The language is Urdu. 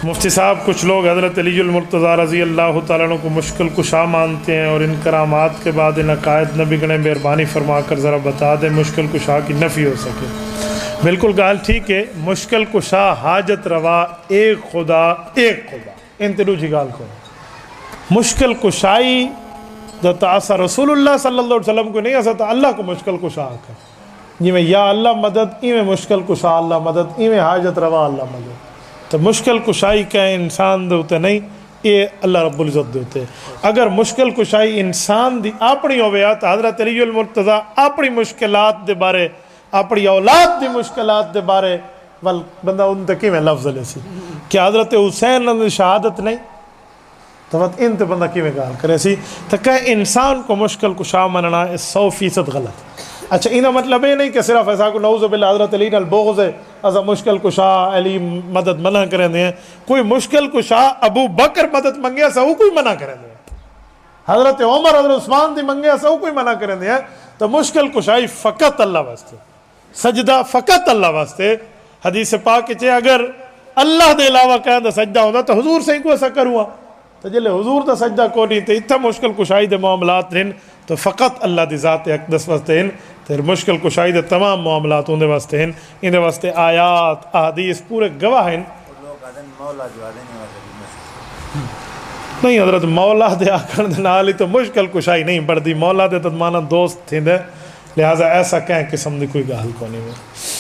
مفتی صاحب کچھ لوگ حضرت علی المرتضیٰ رضی اللہ تعالیٰ عنہ کو مشکل کشا مانتے ہیں اور ان کرامات کے بعد ان عقائد نہ بگڑیں، مہربانی فرما کر ذرا بتا دیں مشکل کشا کی نفی ہو سکے۔ بالکل گال ٹھیک ہے، مشکل کشا حاجت روا ایک خدا ان تلو جی گال کو مشکل کشائی دتا اسا رسول اللہ صلی اللہ علیہ وسلم کو نہیں اسا اللہ کو مشکل کشا آکر جی میں یا اللہ مدد ای میں مشکل کشا اللہ مدد ای میں حاجت روا اللہ مدد، تو مشکل کشائی کا انسان دے ہوتے نہیں، یہ اللہ رب العزت دے ہوتے۔ اگر مشکل کشائی انسان دی اپنی ہویا تو حضرت علی المرتضیٰ اپنی مشکلات دے بارے، اپنی اولاد دی مشکلات دے بارے بندہ ان تکی میں لفظ لے سی کہ حضرت حسین نے شہادت نہیں تو ان تے بندہ کی میں گال کرے سی، تو کہ انسان کو مشکل کشا مننا 100% غلط۔ اچھا انہا مطلب یہ نہیں کہ صرف ایسا کو نعوذ باللہ حضرت علی نال بغض ہے ایسا مشکل کشا علی مدد منع کریں دیں، کوئی مشکل کشا ابو بکر مدد منگے ایسا وہ کوئی منع کریں دیں، حضرت عمر حضرت عثمان دی منگے ایسا وہ کوئی منع کریں دیں، تو مشکل کشائی فقط اللہ واسطے، سجدہ فقط اللہ واسطے۔ حدیث پاک چے اگر اللہ دے علاوہ کہیں دا سجدہ ہوتا تو حضور سے ہی کو ایسا کروا، تو جلے حضور دا سجدہ کو نہیں تو اتنا مشکل کشائی دے معاملات رہن تو فقط اللہ دی ذات اقدس واسطے ہیں، پھر مشکل کشائی دے تمام معاملات ان دے واسطے ہیں، ان دے واسطے آیات احادیث پورے گواہ ہیں۔ نہیں حضرت مولا دے آکر دے نالی تو مشکل کشائی نہیں پڑتی، مولا دے تدمانا دوست تھیں دے، لہٰذا ایسا کہیں قسم دی کوئی گال کو نہیں ہے۔